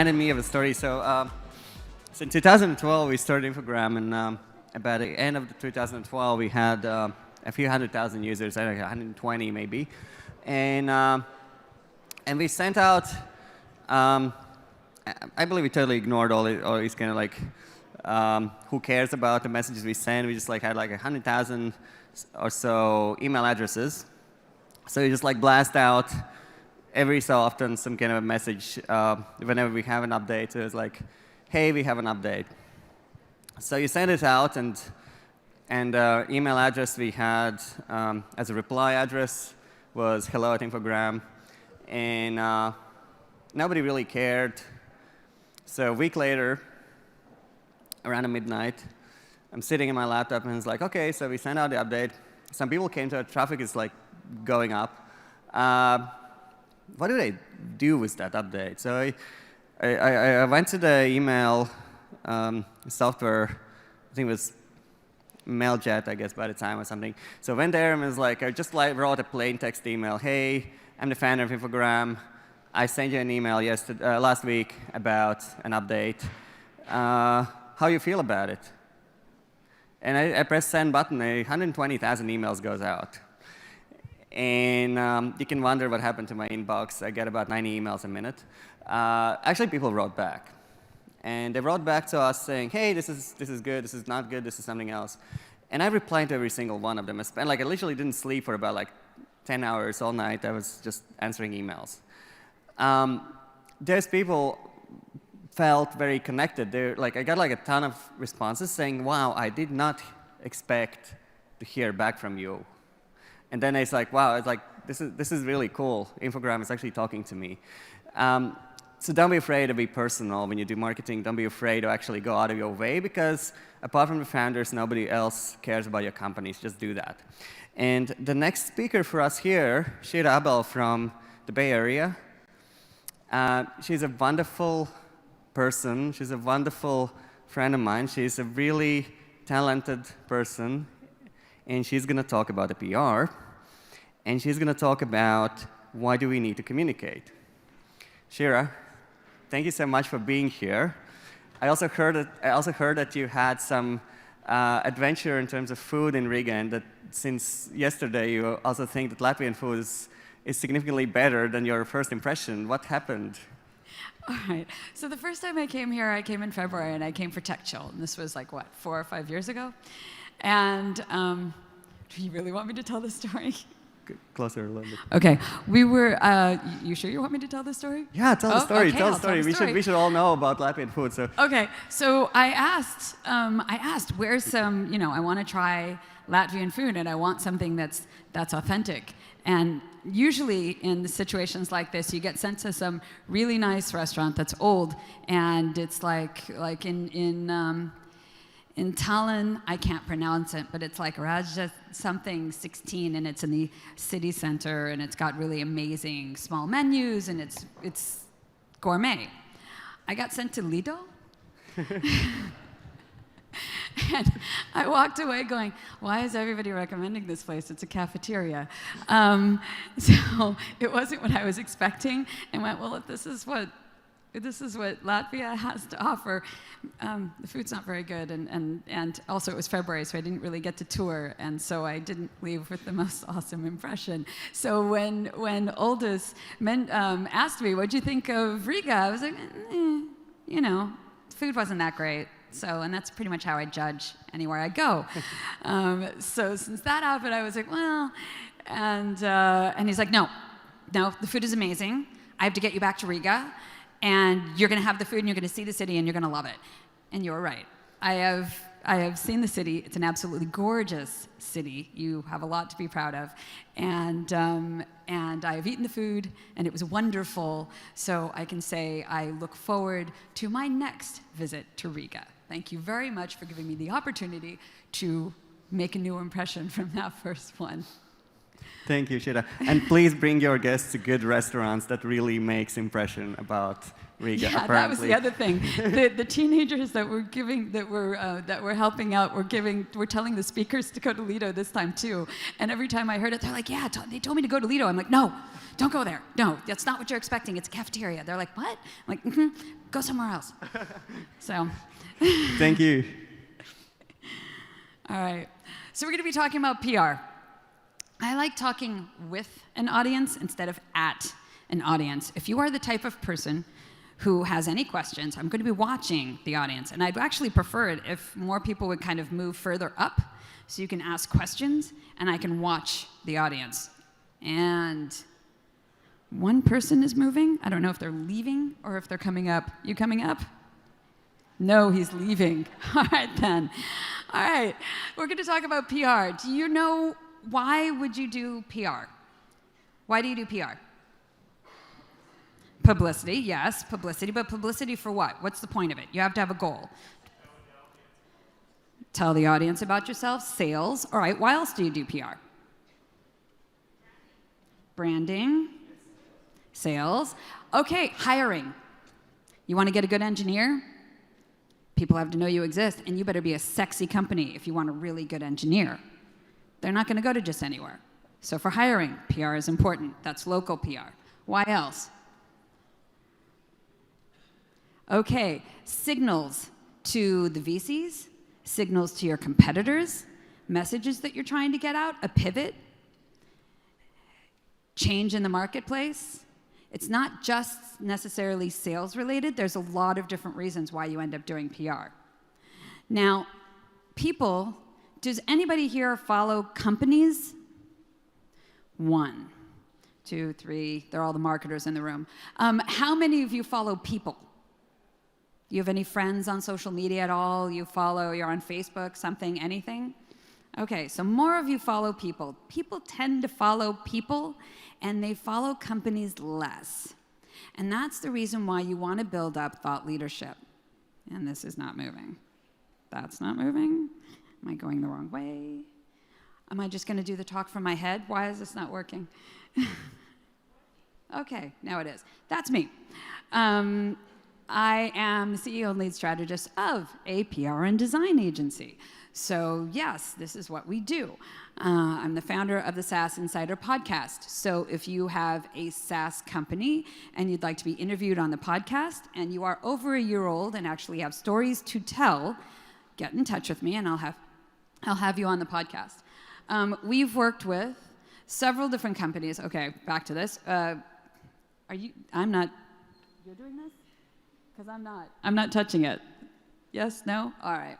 behind me of a story. So in 2012, we started Infogram, and about the end of 2012, we had a few 100,000 users, I don't know, 120 maybe. And we sent out, I believe we totally ignored all these kind of like, who cares about the messages we send. We just like had like 100,000 or so email addresses. So you just like blast out every so often some kind of a message whenever we have an update. So it's like, hey, we have an update. So you send it out, and email address we had as a reply address was hello@Infogram, and nobody really cared. So a week later, around midnight, I'm sitting in my laptop, and it's like, okay, so we sent out the update. Some people came to it, traffic is like going up. What do they do with that update? So I went to the email software, I think it was MailJet, I guess, by the time or something. So I went there and was like, I just wrote a plain text email. Hey, I'm the founder of Infogram. I sent you an email last week about an update. How you feel about it? And I press send button, 120,000 emails goes out. And you can wonder what happened to my inbox. I get about 90 emails a minute. Actually, people wrote back. And they wrote back to us saying, hey, this is good, this is not good, this is something else. And I replied to every single one of them. I literally didn't sleep for about like 10 hours all night. I was just answering emails. Those people felt very connected. I got like a ton of responses saying, wow, I did not expect to hear back from you. And then it's like, wow, it's like, this is really cool. Infogram is actually talking to me. So don't be afraid to be personal when you do marketing. Don't be afraid to actually go out of your way, because apart from the founders, nobody else cares about your companies. Just do that. And the next speaker for us here, Shira Abel from the Bay Area. She's a wonderful person. She's a wonderful friend of mine. She's a really talented person. And she's going to talk about the PR. And she's going to talk about why do we need to communicate. Shira, thank you so much for being here. I also heard that you had some adventure in terms of food in Riga, and that since yesterday you also think that Latvian food is significantly better than your first impression. What happened? All right. So the first time I came here, I came in February, and I came for Tech Chill. And this was like, what, 4 or 5 years ago? And do you really want me to tell the story? Closer a little bit. Okay. We were, you sure you want me to tell the story? Yeah, tell the story. Okay, tell the story. We should all know about Latvian food. So. Okay. So I asked, where's some, I want to try Latvian food, and I want something that's authentic. And usually in situations like this, you get sent to some really nice restaurant that's old, and it's like in Tallinn, I can't pronounce it, but it's like Raja something 16, and it's in the city center, and it's got really amazing small menus, and it's gourmet. I got sent to Lido, and I walked away going, why is everybody recommending this place? It's a cafeteria. So it wasn't what I was expecting, and went, well, if this is what Latvia has to offer. The food's not very good, and also it was February, so I didn't really get to tour, and so I didn't leave with the most awesome impression. So when Aldous asked me, what'd you think of Riga? I was like, food wasn't that great. So, and that's pretty much how I judge anywhere I go. So since that happened, I was like, well, and he's like, no, the food is amazing. I have to get you back to Riga. And you're going to have the food, and you're going to see the city, and you're going to love it. And you're right. I have seen the city. It's an absolutely gorgeous city. You have a lot to be proud of. And I have eaten the food, and it was wonderful. So I can say I look forward to my next visit to Riga. Thank you very much for giving me the opportunity to make a new impression from that first one. Thank you, Shira. And please bring your guests to good restaurants. That really makes impression about Riga. Yeah, apparently. that was the other thing. The teenagers that were giving, that were helping out, were telling the speakers to go to Lido this time too. And every time I heard it, they're like, "Yeah, they told me to go to Lido." I'm like, "No, don't go there. No, that's not what you're expecting. It's a cafeteria." They're like, "What?" I'm like, "Go somewhere else." So. Thank you. All right. So we're going to be talking about PR. I like talking with an audience instead of at an audience. If you are the type of person who has any questions, I'm going to be watching the audience. And I'd actually prefer it if more people would kind of move further up so you can ask questions and I can watch the audience. And one person is moving. I don't know if they're leaving or if they're coming up. You coming up? No, he's leaving. All right, then. All right. We're going to talk about PR. Do you know why would you do PR? Why do you do PR? Publicity, yes, publicity, but publicity for what? What's the point of it? You have to have a goal. Tell the audience about yourself. Sales. All right, why else do you do PR? Branding. Sales. Okay, hiring. You want to get a good engineer? People have to know you exist, and you better be a sexy company if you want a really good engineer. They're not going to go to just anywhere. So for hiring, PR is important. That's local PR. Why else? Okay, signals to the VCs, signals to your competitors, messages that you're trying to get out, a pivot, change in the marketplace. It's not just necessarily sales related. There's a lot of different reasons why you end up doing PR. Now, people, does anybody here follow companies? 1, 2, 3, they're all the marketers in the room. How many of you follow people? Do you have any friends on social media at all? You're on Facebook, something, anything? Okay, so more of you follow people. People tend to follow people, and they follow companies less. And that's the reason why you want to build up thought leadership. And this is not moving. That's not moving. Am I going the wrong way? Am I just going to do the talk from my head? Why is this not working? Okay, now it is. That's me. I am the CEO and lead strategist of a PR and design agency. So yes, this is what we do. I'm the founder of the SaaS Insider podcast. So if you have a SaaS company and you'd like to be interviewed on the podcast and you are over a year old and actually have stories to tell, get in touch with me and I'll have you on the podcast. We've worked with several different companies. Okay, back to this. You're doing this? Because I'm not touching it. Yes, no? All right.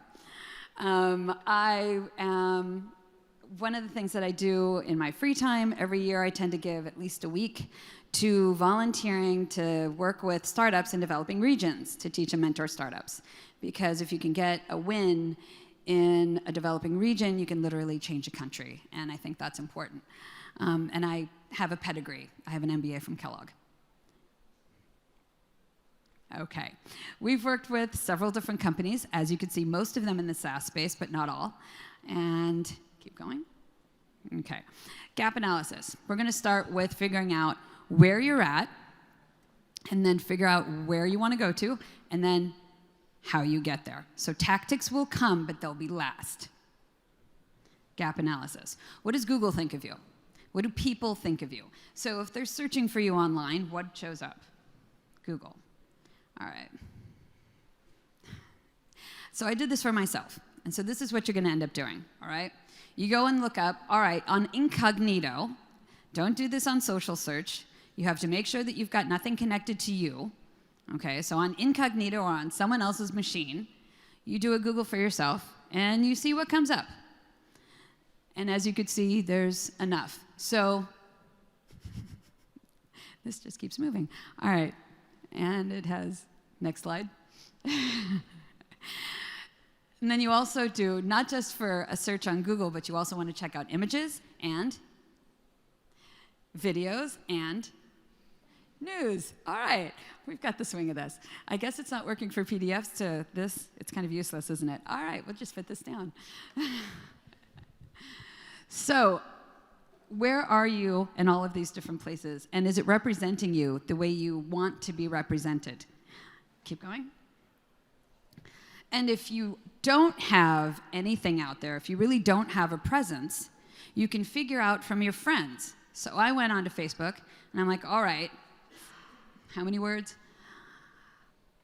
One of the things that I do in my free time, every year I tend to give at least a week to volunteering to work with startups in developing regions to teach and mentor startups. Because if you can get a win in a developing region, you can literally change a country. And I think that's important. And I have a pedigree. I have an MBA from Kellogg. Okay. We've worked with several different companies. As you can see, most of them in the SaaS space, but not all. And keep going. Okay. Gap analysis. We're going to start with figuring out where you're at, and then figure out where you want to go to, and then how you get there. So tactics will come, but they'll be last. Gap analysis. What does Google think of you? What do people think of you? So if they're searching for you online, what shows up? Google. All right. So I did this for myself. And so this is what you're going to end up doing, all right? You go and look up, all right, on incognito. Don't do this on social search. You have to make sure that you've got nothing connected to you. Okay, so on incognito or on someone else's machine, you do a Google for yourself, and you see what comes up. And as you could see, there's enough. So this just keeps moving. All right. And it has, next slide. And then you also do, not just for a search on Google, but you also want to check out images and videos and news. All right, we've got the swing of this. I guess it's not working for PDFs to this. It's kind of useless, isn't it? All right, we'll just fit this down. So where are you in all of these different places? And is it representing you the way you want to be represented? Keep going. And if you don't have anything out there, if you really don't have a presence, you can figure out from your friends. So I went onto Facebook, and I'm like, all right, how many words?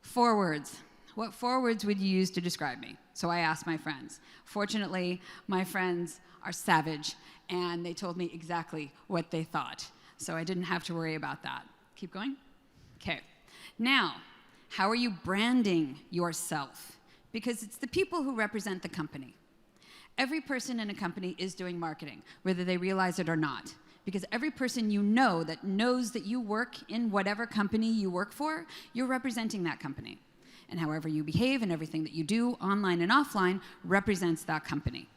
4 words. What 4 words would you use to describe me? So I asked my friends. Fortunately, my friends are savage, and they told me exactly what they thought. So I didn't have to worry about that. Keep going. Okay. Now, how are you branding yourself? Because it's the people who represent the company. Every person in a company is doing marketing, whether they realize it or not. Because every person you know that knows that you work in whatever company you work for, you're representing that company. And however you behave and everything that you do online and offline represents that company.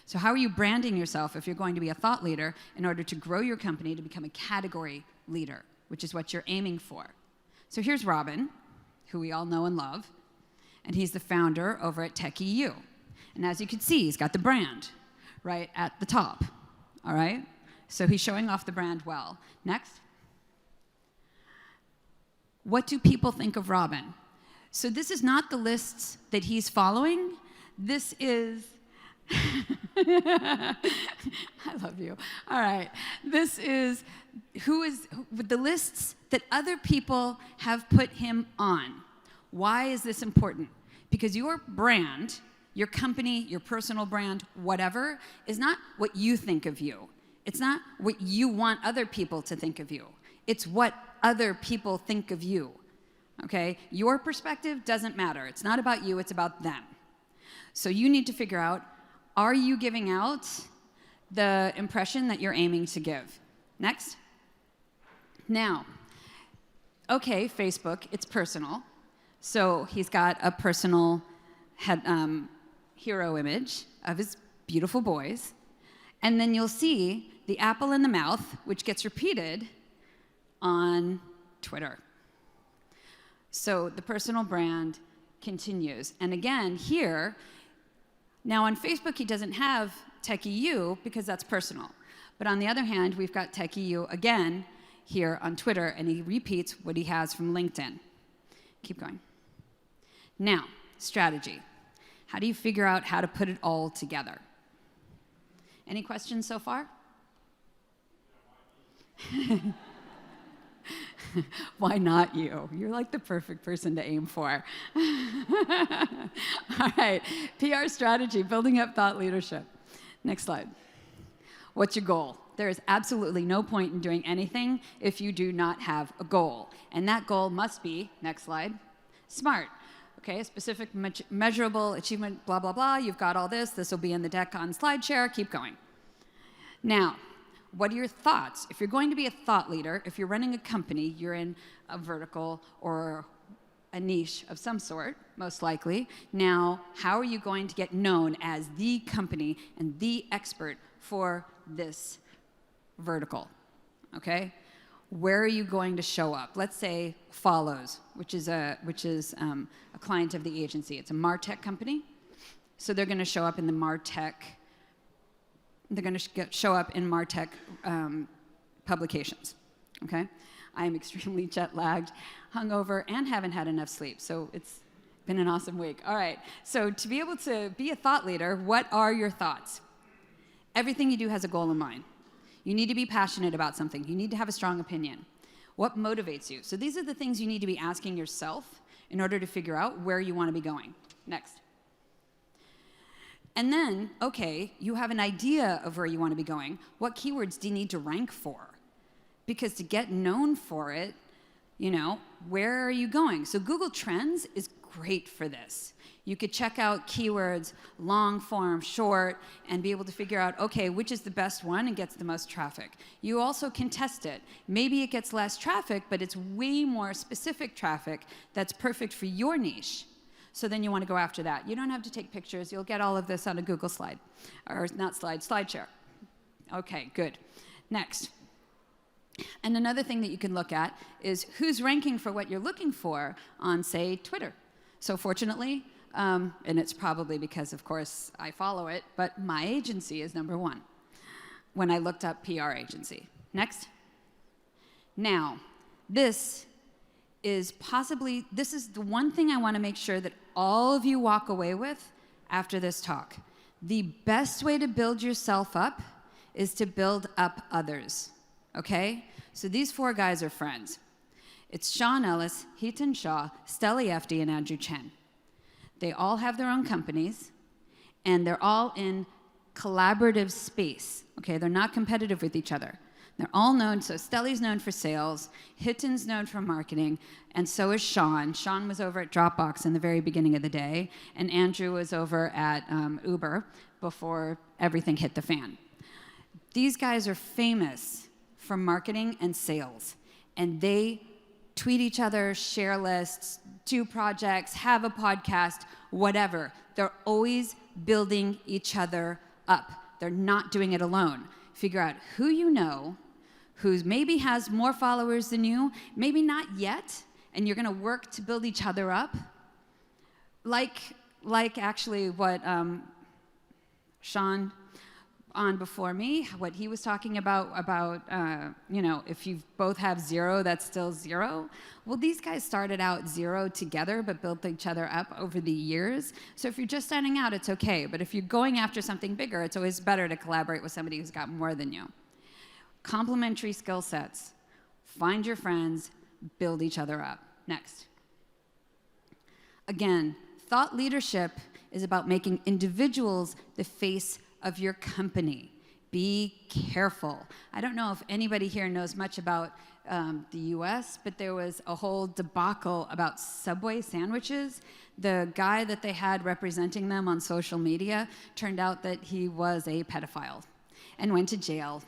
So how are you branding yourself if you're going to be a thought leader in order to grow your company to become a category leader, which is what you're aiming for? So here's Robin, who we all know and love, and he's the founder over at TechEU. And as you can see, he's got the brand right at the top, all right? So he's showing off the brand well. Next. What do people think of Robin? So this is not the lists that he's following. This is, I love you. All right. This is the lists that other people have put him on. Why is this important? Because your brand, your company, your personal brand, whatever, is not what you think of you. It's not what you want other people to think of you. It's what other people think of you, okay? Your perspective doesn't matter. It's not about you, it's about them. So you need to figure out, are you giving out the impression that you're aiming to give? Next. Now, okay, Facebook, it's personal. So he's got a personal hero image of his beautiful boys. And then you'll see the apple in the mouth, which gets repeated on Twitter. So the personal brand continues. And again, here, now on Facebook, he doesn't have TechEU because that's personal. But on the other hand, we've got TechEU again here on Twitter, and he repeats what he has from LinkedIn. Keep going. Now, strategy. How do you figure out how to put it all together? Any questions so far? Why not you? You're like the perfect person to aim for. All right, PR strategy, building up thought leadership. Next slide. What's your goal? There is absolutely no point in doing anything if you do not have a goal. And that goal must be, next slide, SMART. Okay, specific, measurable, achievement, blah, blah, blah. You've got all this. This will be in the deck on SlideShare. Keep going. Now, what are your thoughts? If you're going to be a thought leader, if you're running a company, you're in a vertical or a niche of some sort, most likely. Now, how are you going to get known as the company and the expert for this vertical? Okay? Where are you going to show up? Let's say Follows, which is a client of the agency. It's a MarTech company. So they're going to show up in the MarTech. They're going to show up in MarTech publications. Okay, I am extremely jet lagged, hungover, and haven't had enough sleep. So it's been an awesome week. All right. So to be able to be a thought leader, what are your thoughts? Everything you do has a goal in mind. You need to be passionate about something. You need to have a strong opinion. What motivates you? So these are the things you need to be asking yourself in order to figure out where you want to be going. Next. And then, okay, you have an idea of where you want to be going. What keywords do you need to rank for? Because to get known for it, you know, where are you going? So Google Trends is great for this. You could check out keywords, long form, short, and be able to figure out, okay, which is the best one and gets the most traffic. You also can test it. Maybe it gets less traffic, but it's way more specific traffic that's perfect for your niche. So then you want to go after that. You don't have to take pictures. You'll get all of this on a Google slide. Or not slide, SlideShare. Okay, good. Next. And another thing that you can look at is who's ranking for what you're looking for on, say, Twitter. So fortunately, and it's probably because, of course, I follow it, but my agency is #1. when I looked up PR agency. Next. Now, this is the one thing I want to make sure that all of you walk away with after this talk. The best way to build yourself up is to build up others, okay? So these 4 guys are friends. It's Sean Ellis, Heaton Shaw, Stella Efti, and Andrew Chen. They all have their own companies, and they're all in collaborative space, okay? They're not competitive with each other. They're all known, so Stelly's known for sales, Hitton's known for marketing, and so is Sean. Sean was over at Dropbox in the very beginning of the day, and Andrew was over at Uber before everything hit the fan. These guys are famous for marketing and sales, and they tweet each other, share lists, do projects, have a podcast, whatever. They're always building each other up. They're not doing it alone. Figure out who you know, who maybe has more followers than you, maybe not yet, and you're gonna work to build each other up. Like actually what Sean on before me, what he was talking about if you both have 0, that's still 0. Well, these guys started out 0 together, but built each other up over the years. So if you're just starting out, it's okay. But if you're going after something bigger, it's always better to collaborate with somebody who's got more than you. Complementary skill sets. Find your friends, build each other up. Next. Again, thought leadership is about making individuals the face of your company. Be careful. I don't know if anybody here knows much about the US, but there was a whole debacle about Subway sandwiches. The guy that they had representing them on social media turned out that he was a pedophile and went to jail.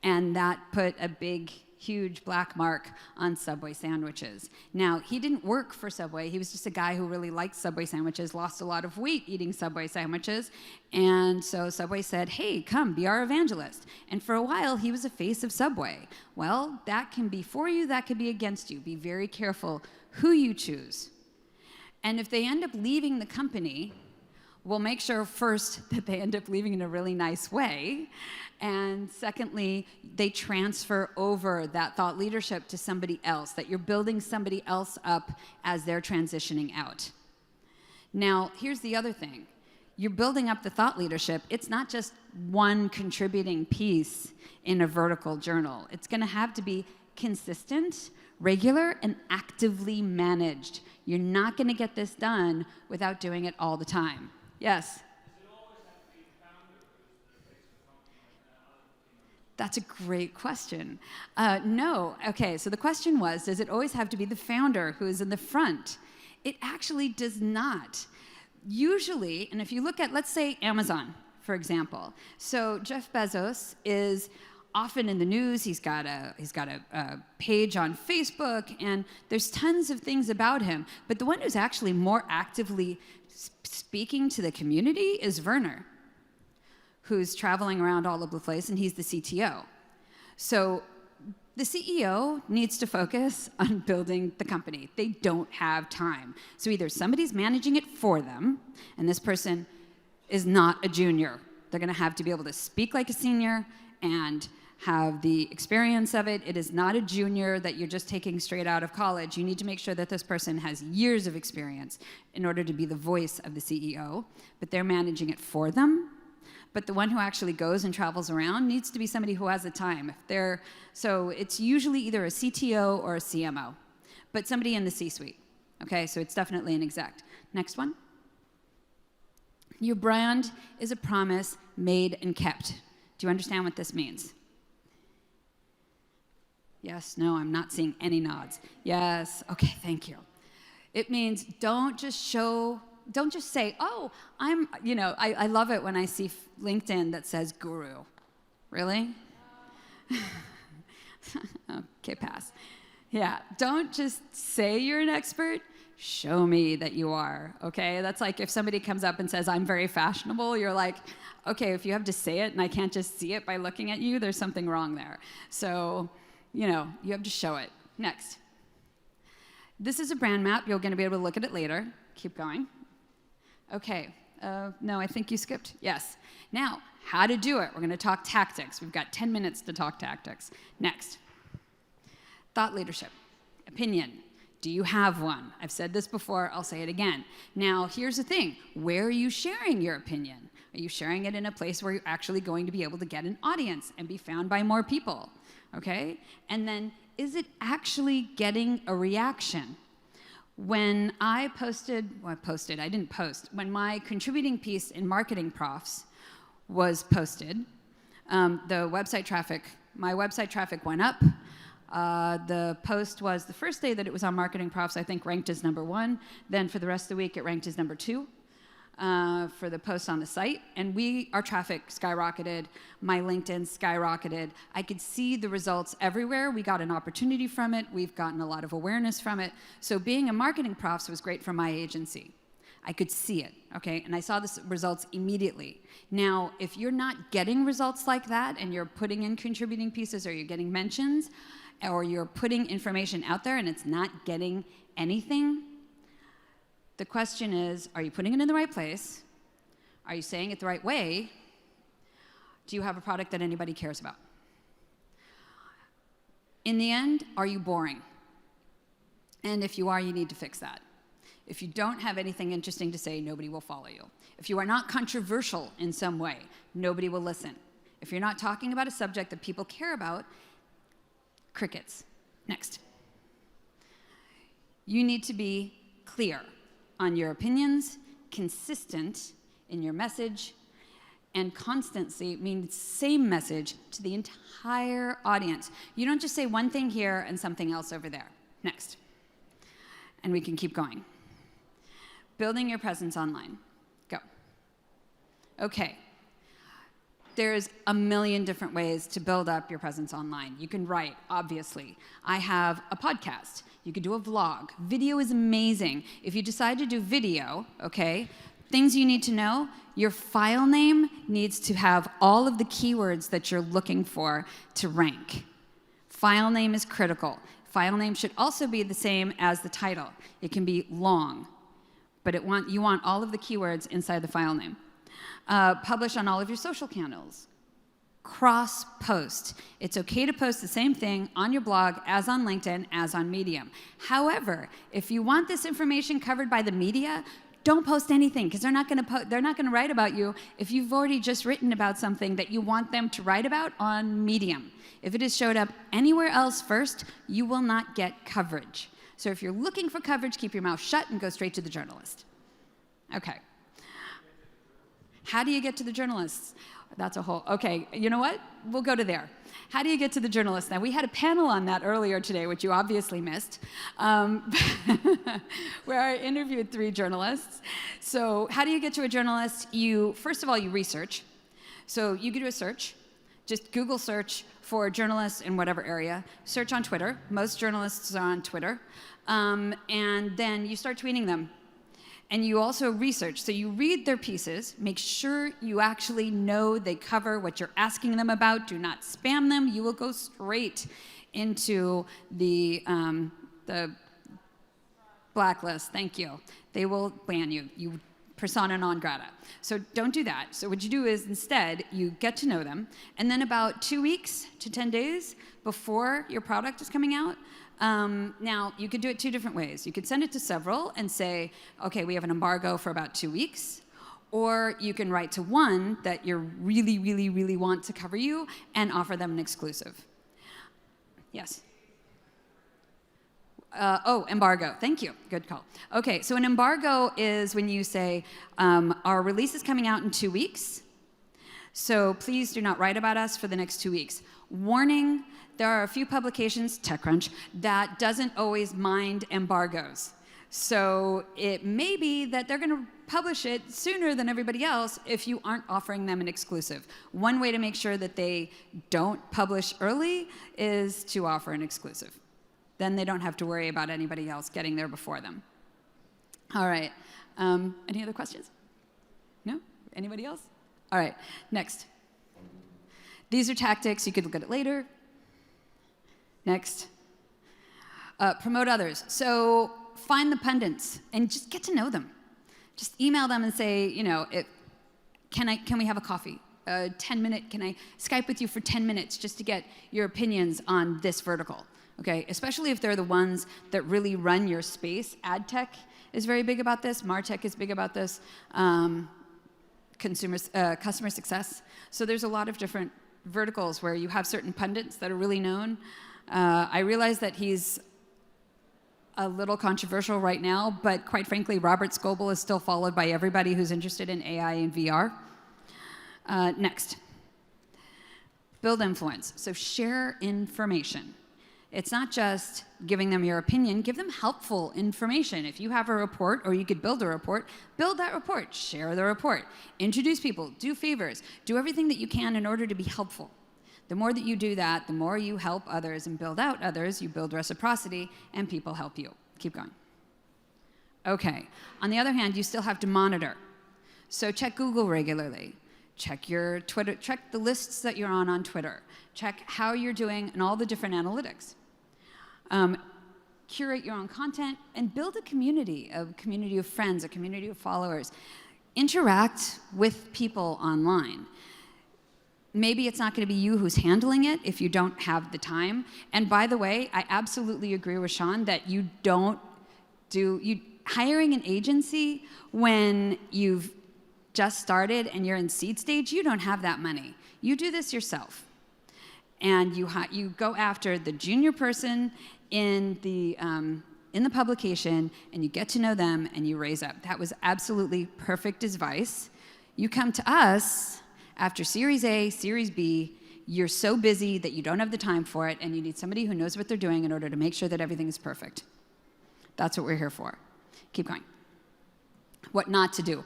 And that put a big, huge black mark on Subway sandwiches. Now, he didn't work for Subway. He was just a guy who really liked Subway sandwiches, lost a lot of weight eating Subway sandwiches. And so Subway said, hey, come, be our evangelist. And for a while, he was a face of Subway. Well, that can be for you, that can be against you. Be very careful who you choose. And if they end up leaving the company, we'll make sure first that they end up leaving in a really nice way. And secondly, they transfer over that thought leadership to somebody else, that you're building somebody else up as they're transitioning out. Now, here's the other thing. You're building up the thought leadership. It's not just one contributing piece in a vertical journal. It's going to have to be consistent, regular, and actively managed. You're not going to get this done without doing it all the time. Yes? That's a great question. No. Okay, so the question was, does it always have to be the founder who is in the front? It actually does not. Usually, and if you look at, let's say, Amazon, for example. So Jeff Bezos is often in the news. He's got a page on Facebook, and there's tons of things about him. But the one who's actually more actively speaking to the community is Werner, who's traveling around all over the place, and he's the CTO. So the CEO needs to focus on building the company. They don't have time. So either somebody's managing it for them, and this person is not a junior. They're gonna have to be able to speak like a senior and have the experience of it. It is not a junior that you're just taking straight out of college. You need to make sure that this person has years of experience in order to be the voice of the CEO, but they're managing it for them. But the one who actually goes and travels around needs to be somebody who has the time. So it's usually either a CTO or a CMO, but somebody in the C-suite. Okay, so it's definitely an exec. Next one. Your brand is a promise made and kept. Do you understand what this means? Yes, no, I'm not seeing any nods. Yes, okay, thank you. It means don't just say, oh, I love it when I see LinkedIn that says guru. Really? Okay, pass. Yeah, don't just say you're an expert, show me that you are, okay? That's like if somebody comes up and says, I'm very fashionable, you're like, okay, if you have to say it and I can't just see it by looking at you, there's something wrong there. So, you have to show it. Next. This is a brand map. You're going to be able to look at it later. Keep going. Okay, No, I think you skipped. Yes. Now, how to do it. We're going to talk tactics. We've got 10 minutes to talk tactics. Next. Thought leadership. Opinion. Do you have one? I've said this before. I'll say it again. Now, here's the thing. Where are you sharing your opinion? Are you sharing it in a place where you're actually going to be able to get an audience and be found by more people? Okay? And then, is it actually getting a reaction? When I didn't post. When my contributing piece in Marketing Profs was posted, my website traffic went up. The post was the first day that it was on Marketing Profs, I think ranked as #1. Then for the rest of the week, it ranked as #2 for the posts on the site. And our traffic skyrocketed. My LinkedIn skyrocketed. I could see the results everywhere. We got an opportunity from it. We've gotten a lot of awareness from it. So being a Marketing Profs was great for my agency. I could see it, okay? And I saw the results immediately. Now, if you're not getting results like that and you're putting in contributing pieces or you're getting mentions or you're putting information out there and it's not getting anything, the question is, are you putting it in the right place? Are you saying it the right way? Do you have a product that anybody cares about? In the end, are you boring? And if you are, you need to fix that. If you don't have anything interesting to say, nobody will follow you. If you are not controversial in some way, nobody will listen. If you're not talking about a subject that people care about, crickets. Next. You need to be clear on your opinions, consistent in your message, and constancy means same message to the entire audience. You don't just say one thing here and something else over there. Next. And we can keep going. Building your presence online. Go. Okay. There's a million different ways to build up your presence online. You can write, obviously. I have a podcast. You could do a vlog. Video is amazing. If you decide to do video, okay, things you need to know, your file name needs to have all of the keywords that you're looking for to rank. File name is critical. File name should also be the same as the title. It can be long, but you want all of the keywords inside the file name. Publish on all of your social channels. Cross-post. It's okay to post the same thing on your blog as on LinkedIn, as on Medium. However, if you want this information covered by the media, don't post anything because they're not going to write about you if you've already just written about something that you want them to write about on Medium. If it has showed up anywhere else first, you will not get coverage. So if you're looking for coverage, keep your mouth shut and go straight to the journalist. Okay. How do you get to the journalists? That's a whole, okay, you know what? We'll go to there. How do you get to the journalists? Now, we had a panel on that earlier today, which you obviously missed, where I interviewed 3 journalists. So how do you get to a journalist? First of all, you research. So you can do a search. Just Google search for journalists in whatever area. Search on Twitter. Most journalists are on Twitter. And then you start tweeting them. And you also research. So you read their pieces, make sure you actually know they cover what you're asking them about. Do not spam them. You will go straight into the blacklist. Thank you. They will ban you. You persona non grata. So don't do that. So what you do is instead you get to know them. And then about 2 weeks to 10 days before your product is coming out, now, you could do it 2 different ways. You could send it to several and say, okay, we have an embargo for about 2 weeks. Or you can write to one that you really, really, really want to cover you and offer them an exclusive. Yes? Embargo. Thank you. Good call. Okay, so an embargo is when you say, our release is coming out in 2 weeks, so please do not write about us for the next 2 weeks. Warning, there are a few publications, TechCrunch, that doesn't always mind embargoes. So it may be that they're going to publish it sooner than everybody else if you aren't offering them an exclusive. One way to make sure that they don't publish early is to offer an exclusive. Then they don't have to worry about anybody else getting there before them. All right. Any other questions? No? Anybody else? All right. Next. These are tactics. You could look at it later. Next. Promote others. So find the pundits and just get to know them. Just email them and say, can we have a coffee? 10-minute, can I Skype with you for 10 minutes just to get your opinions on this vertical? Okay, especially if they're the ones that really run your space. Ad tech is very big about this. MarTech is big about this. Customer success. So there's a lot of different verticals where you have certain pundits that are really known. I realize that he's a little controversial right now, but quite frankly, Robert Scoble is still followed by everybody who's interested in AI and VR. Next, build influence. So share information. It's not just giving them your opinion, give them helpful information. If you have a report, or you could build a report, build that report, share the report, introduce people, do favors, do everything that you can in order to be helpful. The more that you do that, the more you help others and build out others, you build reciprocity, and people help you. Keep going. Okay, on the other hand, you still have to monitor. So check Google regularly. Check your Twitter, check the lists that you're on Twitter. Check how you're doing and all the different analytics. Curate your own content and build a community of friends, a community of followers. Interact with people online. Maybe it's not going to be you who's handling it if you don't have the time. And by the way, I absolutely agree with Sean that hiring an agency when you've just started and you're in seed stage, you don't have that money. You do this yourself. And you go after the junior person in the publication, and you get to know them, and you raise up. That was absolutely perfect advice. You come to us after Series A, Series B, you're so busy that you don't have the time for it, and you need somebody who knows what they're doing in order to make sure that everything is perfect. That's what we're here for. Keep going. What not to do.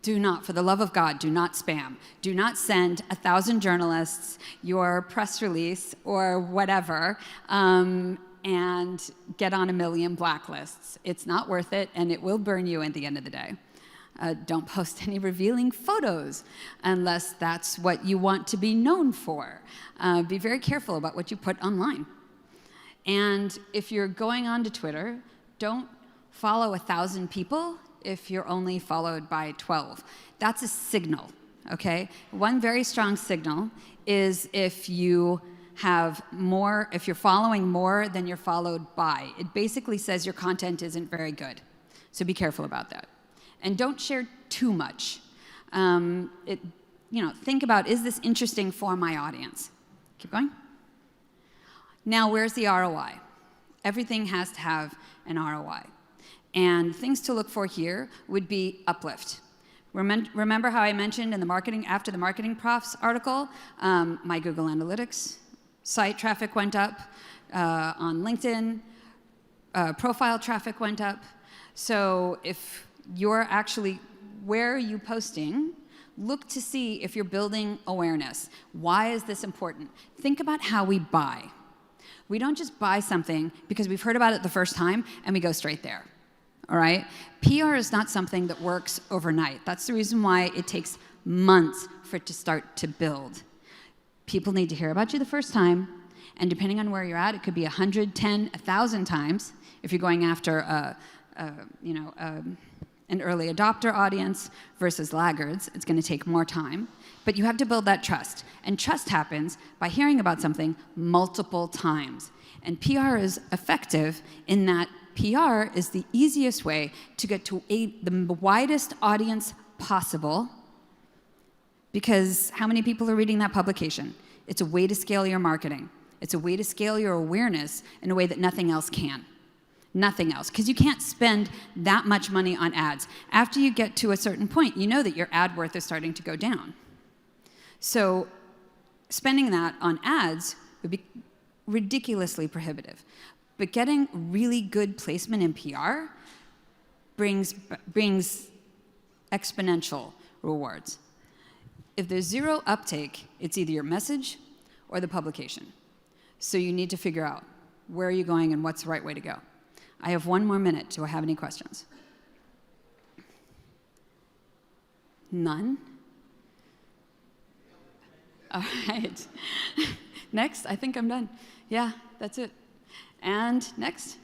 Do not, for the love of God, do not spam. Do not send 1,000 journalists your press release or whatever and get on 1 million blacklists. It's not worth it, and it will burn you at the end of the day. Don't post any revealing photos unless that's what you want to be known for. Be very careful about what you put online. And if you're going on to Twitter, don't follow 1,000 people if you're only followed by 12. That's a signal, okay? One very strong signal is if you're following more than you're followed by. It basically says your content isn't very good. So be careful about that. And don't share too much. Think about, is this interesting for my audience? Keep going. Now, where's the ROI? Everything has to have an ROI. And things to look for here would be uplift. Remember how I mentioned in the marketing, after the Marketing Profs article, my Google Analytics site traffic went up, on LinkedIn, profile traffic went up. So if you're actually, where are you posting? Look to see if you're building awareness. Why is this important? Think about how we buy. We don't just buy something because we've heard about it the first time and we go straight there. All right? PR is not something that works overnight. That's the reason why it takes months for it to start to build. People need to hear about you the first time, and depending on where you're at, it could be 100, 10, 1,000 times. If you're going after an early adopter audience versus laggards, it's going to take more time. But you have to build that trust, and trust happens by hearing about something multiple times. And PR is effective in that PR is the easiest way to get to the widest audience possible, because how many people are reading that publication? It's a way to scale your marketing. It's a way to scale your awareness in a way that nothing else can. Nothing else, because you can't spend that much money on ads. After you get to a certain point, you know that your ad worth is starting to go down. So spending that on ads would be ridiculously prohibitive. But getting really good placement in PR brings exponential rewards. If there's zero uptake, it's either your message or the publication. So you need to figure out where are you going and what's the right way to go. I have 1 more minute. Do I have any questions? None? All right. Next, I think I'm done. Yeah, that's it. And next?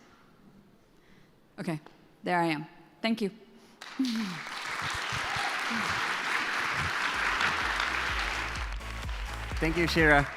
Okay, there I am. Thank you. Thank you, Shira.